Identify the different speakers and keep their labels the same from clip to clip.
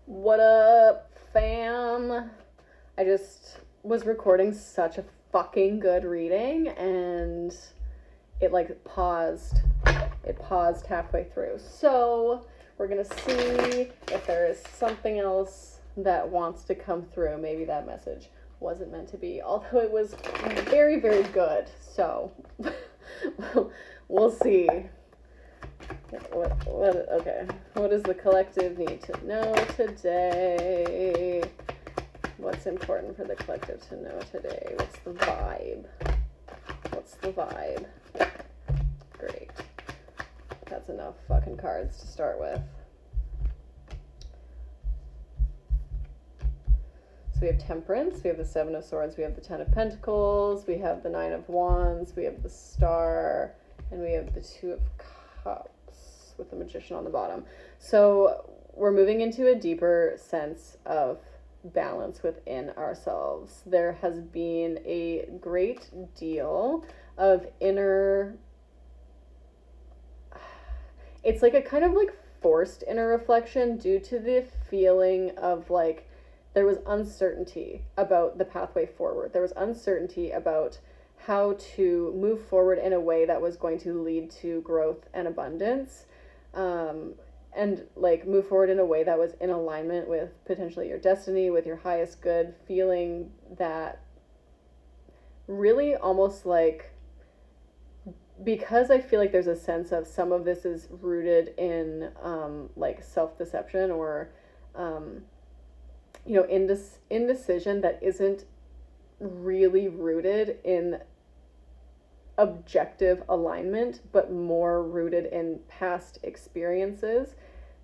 Speaker 1: What up, fam? I just was recording such a fucking good reading and it like paused. It paused halfway through. So we're gonna see if there is something else that wants to come through. Maybe that message wasn't meant to be, although it was very, very good. So we'll see. Okay. What does the collective need to know today? What's important for the collective to know today? What's the vibe? What's the vibe? Great. That's enough fucking cards to start with. So we have Temperance, we have the Seven of Swords, we have the Ten of Pentacles, we have the Nine of Wands, we have the Star, and we have the Two of Cups with the Magician on the bottom. So we're moving into a deeper sense of balance within ourselves. There has been a great deal of inner, it's like a kind of like forced inner reflection due to the feeling of like there was uncertainty about the pathway forward. There was uncertainty about how to move forward in a way that was going to lead to growth and abundance. And like move forward in a way that was in alignment with potentially your destiny, with your highest good, feeling that really almost like, because I feel like there's a sense of some of this is rooted in like self-deception or indecision that isn't really rooted in objective alignment, but more rooted in past experiences.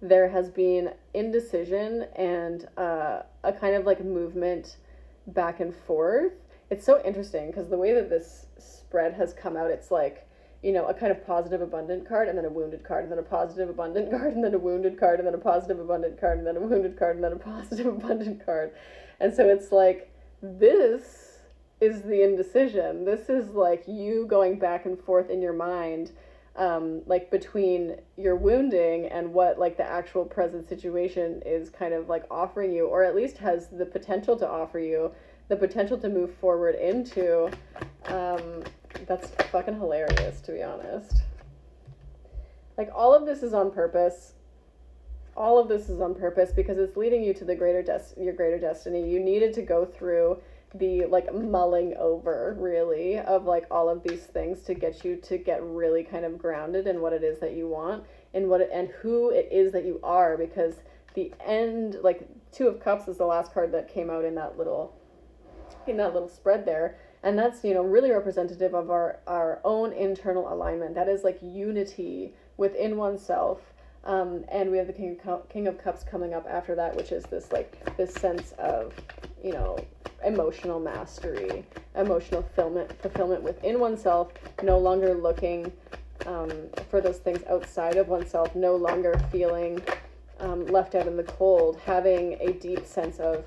Speaker 1: There has been indecision and a kind of like movement back and forth. It's so interesting because the way that this spread has come out, it's like, you know, a kind of positive abundant card and then a wounded card and then a positive abundant card and then a wounded card and then a positive abundant card and then a wounded card and then a positive abundant card. And so it's like, this is the indecision. This is like you going back and forth in your mind, like between your wounding and what like the actual present situation is kind of like offering you, or at least has the potential to offer you, the potential to move forward into. That's fucking hilarious, to be honest. Like all of this is on purpose. All of this is on purpose because it's leading you to the your greater destiny. You needed to go through the like mulling over really of like all of these things to get you to get really kind of grounded in what it is that you want and and who it is that you are, because the end, like Two of Cups is the last card that came out in that little spread there, and that's, you know, really representative of our own internal alignment. That is like unity within oneself. And we have the King of Cups coming up after that, which is this like this sense of, you know, emotional mastery, emotional fulfillment within oneself, no longer looking for those things outside of oneself, no longer feeling left out in the cold, having a deep sense of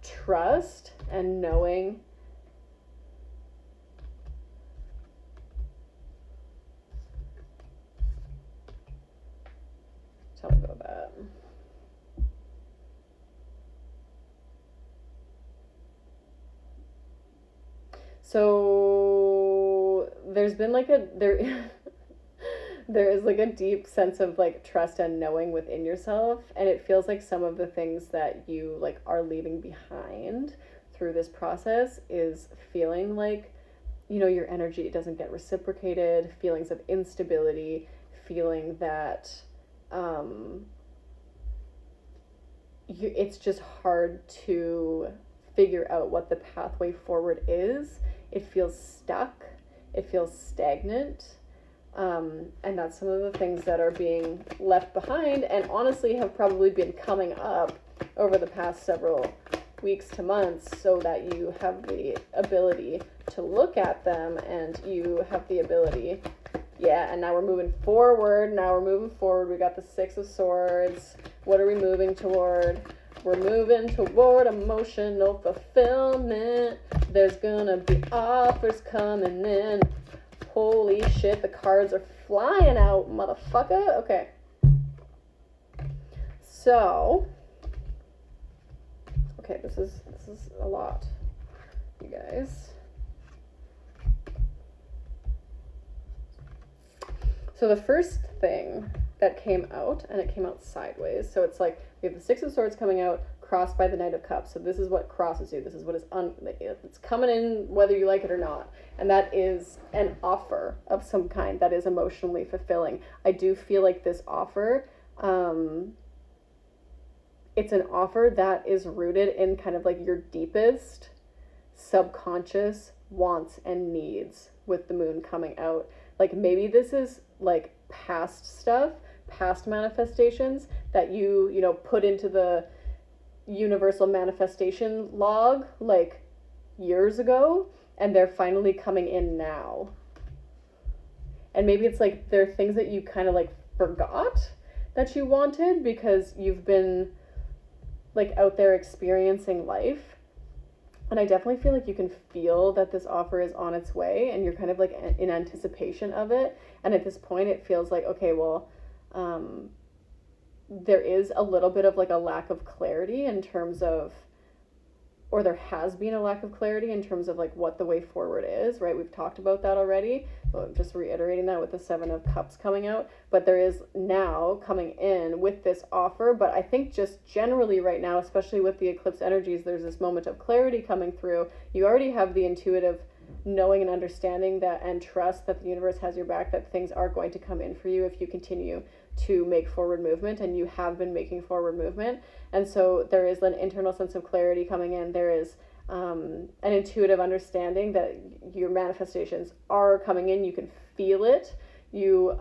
Speaker 1: trust and knowing tell me about that. So there's been like there is like a deep sense of like trust and knowing within yourself, and it feels like some of the things that you like are leaving behind through this process is feeling like, you know, your energy doesn't get reciprocated, feelings of instability, feeling that it's just hard to figure out what the pathway forward is. It feels stuck. It feels stagnant. And that's some of the things that are being left behind and honestly have probably been coming up over the past several weeks to months, so that you have the ability to look at them and you have the ability. Yeah, and now we're moving forward. We got the Six of Swords. What are we moving toward? We're moving toward emotional fulfillment. There's gonna be offers coming in. Holy shit, the cards are flying out, motherfucker. Okay. So, Okay, this is a lot, you guys. So the first thing that came out, and it came out sideways, so it's like we have the Six of Swords coming out, crossed by the Knight of Cups. So this is what crosses you. This is what is it's coming in whether you like it or not. And that is an offer of some kind that is emotionally fulfilling. I do feel like this offer, it's an offer that is rooted in kind of like your deepest subconscious wants and needs with the moon coming out. Like maybe this is like past stuff, past manifestations that you know, put into the universal manifestation log like years ago, and they're finally coming in now. And maybe it's like there are things that you kind of like forgot that you wanted because you've been like out there experiencing life. And I definitely feel like you can feel that this offer is on its way, and you're kind of like in anticipation of it. And at this point it feels like, okay, well, there is a little bit of like a lack of clarity in terms of, or there has been a lack of clarity in terms of like what the way forward is, right? We've talked about that already, but just reiterating that with the Seven of Cups coming out. But there is now coming in with this offer. But I think just generally right now, especially with the eclipse energies, there's this moment of clarity coming through. You already have the intuitive knowing and understanding that, and trust that the universe has your back, that things are going to come in for you if you continue to make forward movement, and you have been making forward movement. And so there is an internal sense of clarity coming in. There is an intuitive understanding that your manifestations are coming in. You can feel it. You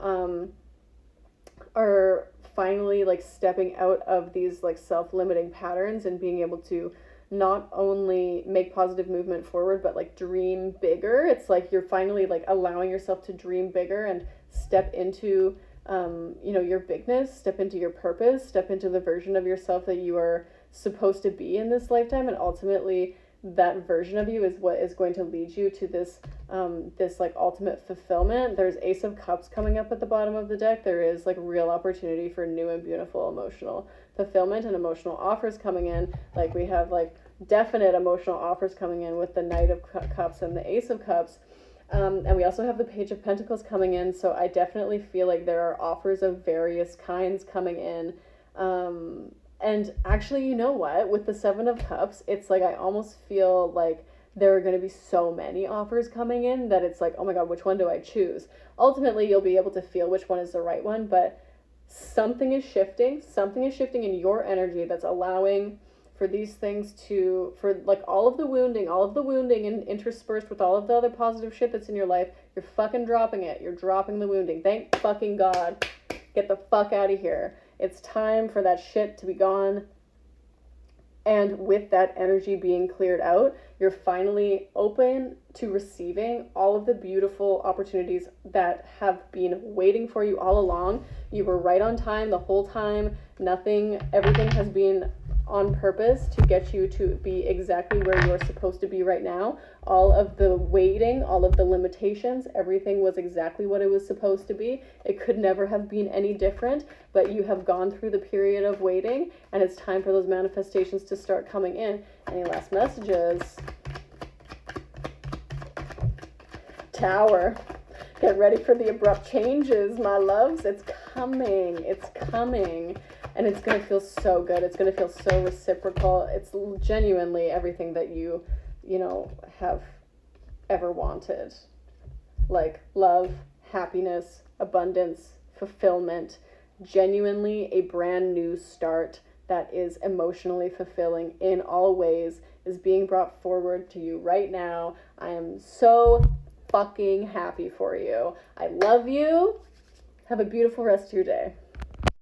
Speaker 1: are finally like stepping out of these like self-limiting patterns and being able to not only make positive movement forward, but like dream bigger. It's like you're finally like allowing yourself to dream bigger and step into you know, your bigness, step into your purpose, step into the version of yourself that you are supposed to be in this lifetime. And ultimately that version of you is what is going to lead you to this this like ultimate fulfillment. There's Ace of Cups coming up at the bottom of the deck. There is like real opportunity for new and beautiful emotional fulfillment and emotional offers coming in. Like we have like definite emotional offers coming in with the Knight of Cups and the Ace of Cups. And we also have the Page of Pentacles coming in. So I definitely feel like there are offers of various kinds coming in. And actually, you know what? With the Seven of Cups, it's like I almost feel like there are going to be so many offers coming in that it's like, oh my God, which one do I choose? Ultimately, you'll be able to feel which one is the right one, but something is shifting. Something is shifting in your energy that's allowing for these things to, for like all of the wounding and interspersed with all of the other positive shit that's in your life, you're fucking dropping it. You're dropping the wounding. Thank fucking God. Get the fuck out of here. It's time for that shit to be gone. And with that energy being cleared out, you're finally open to receiving all of the beautiful opportunities that have been waiting for you all along. You were right on time the whole time. Everything has been on purpose to get you to be exactly where you're supposed to be right now. All of the waiting, all of the limitations, everything was exactly what it was supposed to be. It could never have been any different, but you have gone through the period of waiting, and it's time for those manifestations to start coming in. Any last messages? Tower. Get ready for the abrupt changes, my loves. It's coming. It's coming. And it's going to feel so good. It's going to feel so reciprocal. It's genuinely everything that you know, have ever wanted. Like love, happiness, abundance, fulfillment. Genuinely a brand new start that is emotionally fulfilling in all ways is being brought forward to you right now. I am so fucking happy for you. I love you. Have a beautiful rest of your day.